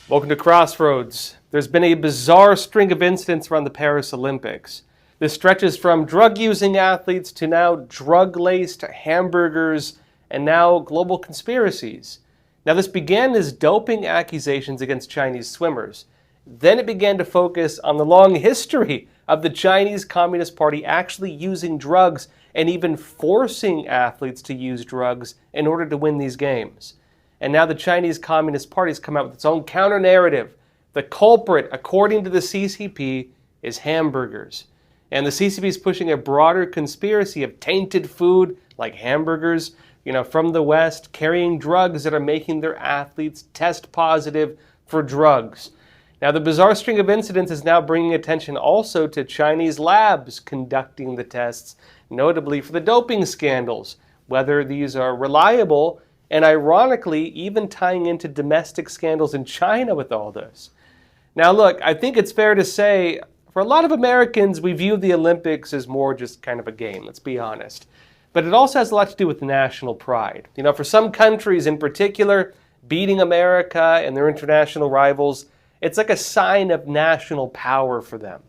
Welcome to Crossroads. There's been a bizarre string of incidents around the Paris Olympics. This stretches from drug-using athletes to now drug-laced hamburgers and now global conspiracies. Now this began as doping accusations against Chinese swimmers. Then it began to focus on the long history of the Chinese Communist Party actually using drugs and even forcing athletes to use drugs in order to win these games. And now the Chinese Communist Party has come out with its own counter-narrative. The culprit, according to the CCP, is hamburgers. And the CCP is pushing a broader conspiracy of tainted food, like hamburgers, from the West, carrying drugs that are making their athletes test positive for drugs. Now, the bizarre string of incidents is now bringing attention also to Chinese labs conducting the tests, notably for the doping scandals, whether these are reliable, and ironically, even tying into domestic scandals in China with all this. Now look, I think it's fair to say, for a lot of Americans, we view the Olympics as more just kind of a game, let's be honest. But it also has a lot to do with national pride. For some countries in particular, beating America and their international rivals, it's like a sign of national power for them.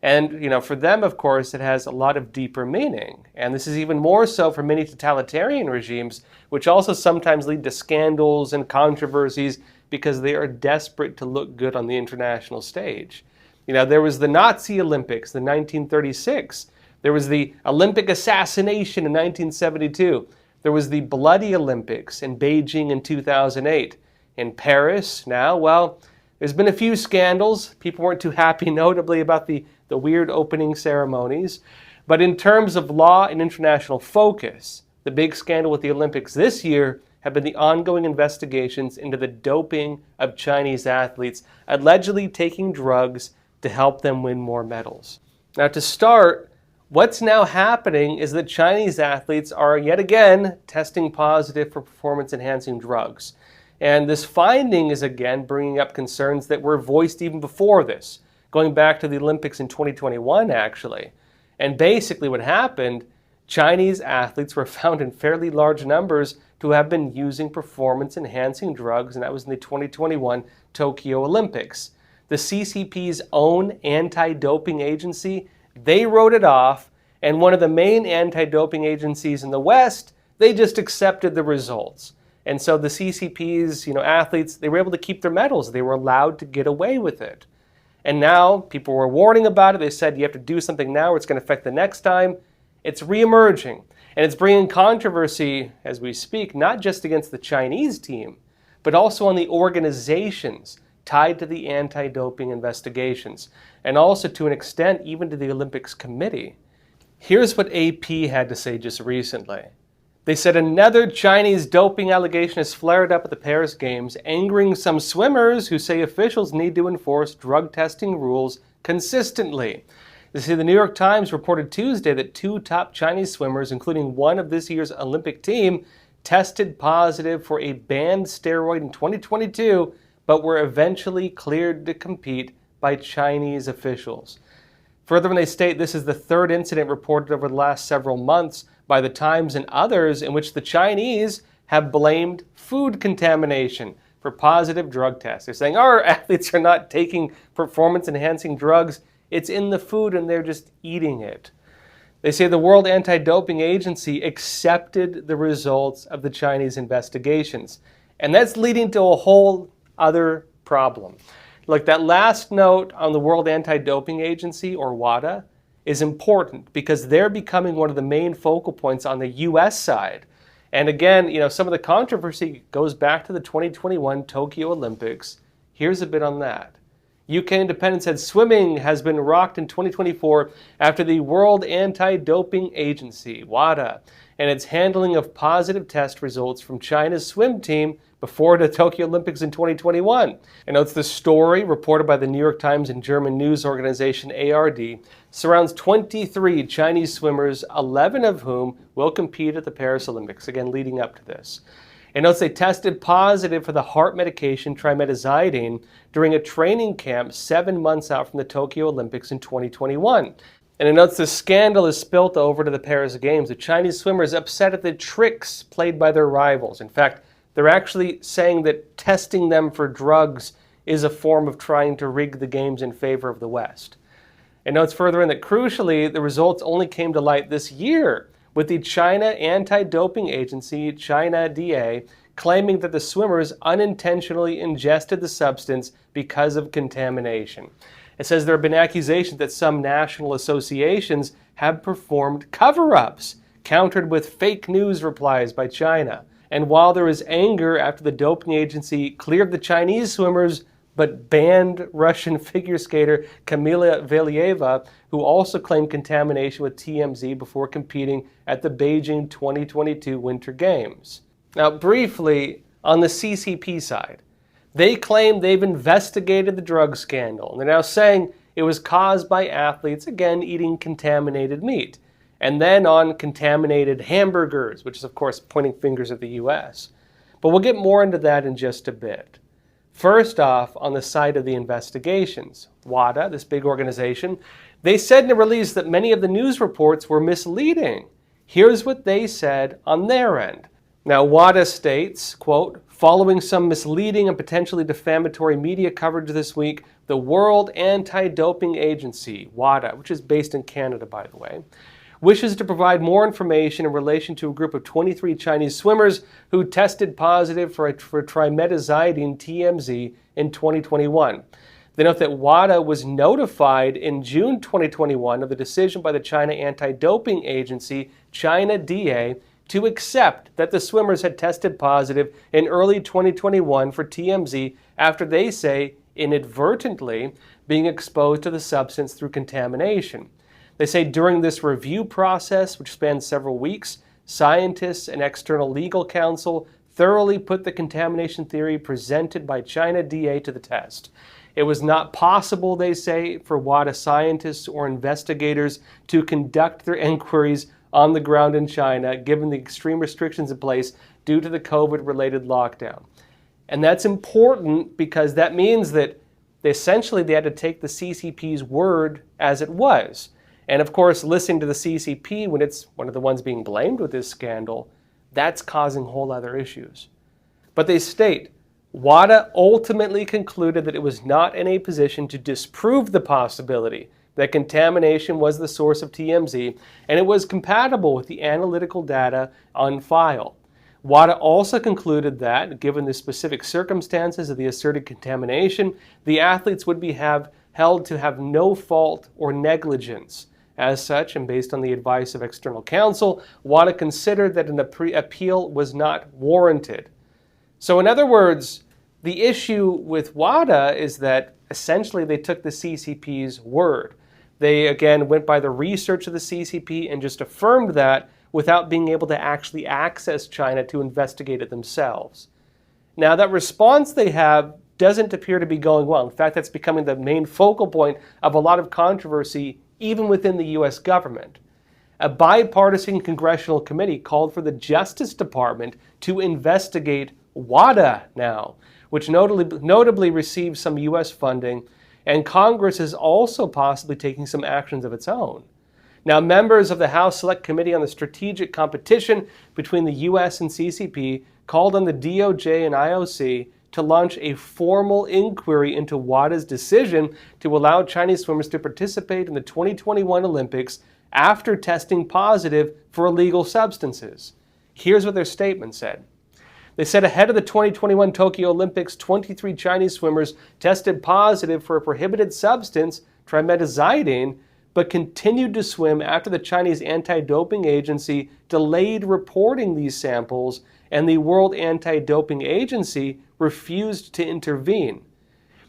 And, for them, of course, it has a lot of deeper meaning. And this is even more so for many totalitarian regimes, which also sometimes lead to scandals and controversies because they are desperate to look good on the international stage. There was the Nazi Olympics in 1936. There was the Olympic assassination in 1972. There was the Bloody Olympics in Beijing in 2008. In Paris now, well, there's been a few scandals. People weren't too happy, notably, about the weird opening ceremonies. But in terms of law and international focus, the big scandal with the Olympics this year have been the ongoing investigations into the doping of Chinese athletes, allegedly taking drugs to help them win more medals. Now to start, what's now happening is that Chinese athletes are yet again testing positive for performance-enhancing drugs. And this finding is again bringing up concerns that were voiced even before this, going back to the Olympics in 2021 actually. And basically what happened, Chinese athletes were found in fairly large numbers to have been using performance-enhancing drugs, and that was in the 2021 Tokyo Olympics. The CCP's own anti-doping agency, they wrote it off, and one of the main anti-doping agencies in the West, they just accepted the results. And so the CCP's, athletes, they were able to keep their medals. They were allowed to get away with it. And now people were warning about it. They said you have to do something now or it's going to affect the next time. It's reemerging. And it's bringing controversy as we speak, not just against the Chinese team, but also on the organizations tied to the anti-doping investigations, and also to an extent even to the Olympics committee. Here's what AP had to say just recently. They said another Chinese doping allegation has flared up at the Paris Games, angering some swimmers who say officials need to enforce drug testing rules consistently. They say the New York Times reported Tuesday that two top Chinese swimmers, including one of this year's Olympic team, tested positive for a banned steroid in 2022, but were eventually cleared to compete by Chinese officials. Further, when they state this is the third incident reported over the last several months by the Times and others in which the Chinese have blamed food contamination for positive drug tests. They're saying our athletes are not taking performance-enhancing drugs. It's in the food and they're just eating it. They say the World Anti-Doping Agency accepted the results of the Chinese investigations. And that's leading to a whole other problem. Like that last note on the World Anti-Doping Agency, or WADA, is important because they're becoming one of the main focal points on the U.S. side. And again, some of the controversy goes back to the 2021 Tokyo Olympics. Here's a bit on that. UK Independent said swimming has been rocked in 2024 after the World Anti-Doping Agency, WADA, and its handling of positive test results from China's swim team before the Tokyo Olympics in 2021. And notes the story, reported by the New York Times and German news organization ARD, surrounds 23 Chinese swimmers, 11 of whom will compete at the Paris Olympics, again leading up to this. And notes they tested positive for the heart medication trimetazidine during a training camp 7 months out from the Tokyo Olympics in 2021. And it notes the scandal is spilt over to the Paris Games. The Chinese swimmers upset at the tricks played by their rivals. In fact, they're actually saying that testing them for drugs is a form of trying to rig the games in favor of the West. It notes further in that crucially, the results only came to light this year, with the China Anti-Doping Agency, China DA, claiming that the swimmers unintentionally ingested the substance because of contamination. It says there have been accusations that some national associations have performed cover-ups, countered with fake news replies by China. And while there is anger after the doping agency cleared the Chinese swimmers but banned Russian figure skater Kamila Valieva, who also claimed contamination with TMZ before competing at the Beijing 2022 Winter Games. Now, briefly, on the CCP side, they claim they've investigated the drug scandal, and they're now saying it was caused by athletes, again, eating contaminated meat, and then on contaminated hamburgers, which is, of course, pointing fingers at the U.S. But we'll get more into that in just a bit. First off, on the side of the investigations, WADA, this big organization, they said in a release that many of the news reports were misleading. Here's what they said on their end. Now, WADA states, quote, following some misleading and potentially defamatory media coverage this week, the World Anti-Doping Agency, WADA, which is based in Canada, by the way, wishes to provide more information in relation to a group of 23 Chinese swimmers who tested positive for trimetazidine TMZ in 2021. They note that WADA was notified in June 2021 of the decision by the China Anti-Doping Agency, China DA, to accept that the swimmers had tested positive in early 2021 for TMZ after they say inadvertently being exposed to the substance through contamination. They say during this review process, which spanned several weeks, scientists and external legal counsel thoroughly put the contamination theory presented by China DA to the test. It was not possible, they say, for WADA scientists or investigators to conduct their inquiries on the ground in China, given the extreme restrictions in place due to the COVID-related lockdown. And that's important because that means that essentially they had to take the CCP's word as it was. And of course, listening to the CCP when it's one of the ones being blamed with this scandal, that's causing whole other issues. But they state, WADA ultimately concluded that it was not in a position to disprove the possibility that contamination was the source of TMZ, and it was compatible with the analytical data on file. WADA also concluded that, given the specific circumstances of the asserted contamination, the athletes would be held to have no fault or negligence. As such, and based on the advice of external counsel, WADA considered that an appeal was not warranted. So in other words, the issue with WADA is that essentially they took the CCP's word. They, again, went by the research of the CCP and just affirmed that without being able to actually access China to investigate it themselves. Now, that response they have doesn't appear to be going well. In fact, that's becoming the main focal point of a lot of controversy even within the U.S. government. A bipartisan congressional committee called for the Justice Department to investigate WADA now, which notably received some U.S. funding, and Congress is also possibly taking some actions of its own. Now, members of the House Select Committee on the Strategic Competition between the U.S. and CCP called on the DOJ and IOC to launch a formal inquiry into WADA's decision to allow Chinese swimmers to participate in the 2021 Olympics after testing positive for illegal substances. Here's what their statement said. They said ahead of the 2021 Tokyo Olympics, 23 Chinese swimmers tested positive for a prohibited substance, trimetazidine, but continued to swim after the Chinese Anti-Doping Agency delayed reporting these samples and the World Anti-Doping Agency refused to intervene.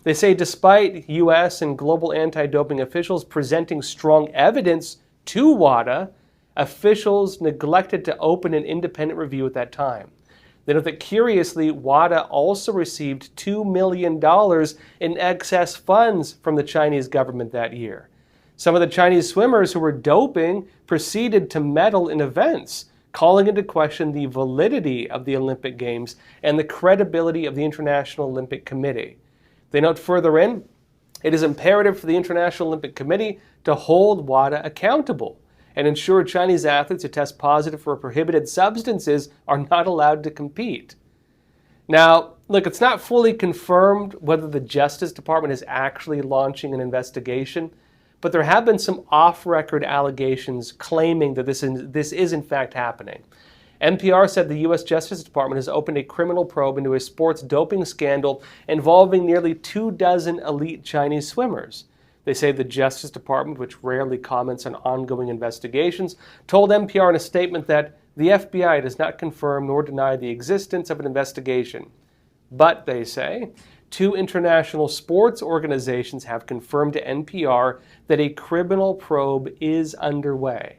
They say despite U.S. and global anti-doping officials presenting strong evidence to WADA, officials neglected to open an independent review at that time. They note that curiously, WADA also received $2 million in excess funds from the Chinese government that year. Some of the Chinese swimmers who were doping proceeded to medal in events, calling into question the validity of the Olympic Games and the credibility of the International Olympic Committee. They note further in, it is imperative for the International Olympic Committee to hold WADA accountable and ensure Chinese athletes who test positive for prohibited substances are not allowed to compete. Now, look, it's not fully confirmed whether the Justice Department is actually launching an investigation, but there have been some off-record allegations claiming that this is in fact happening. NPR said the U.S. Justice Department has opened a criminal probe into a sports doping scandal involving nearly 24 elite Chinese swimmers. They say the Justice Department, which rarely comments on ongoing investigations, told NPR in a statement that the FBI does not confirm nor deny the existence of an investigation. But, they say, 2 international sports organizations have confirmed to NPR that a criminal probe is underway.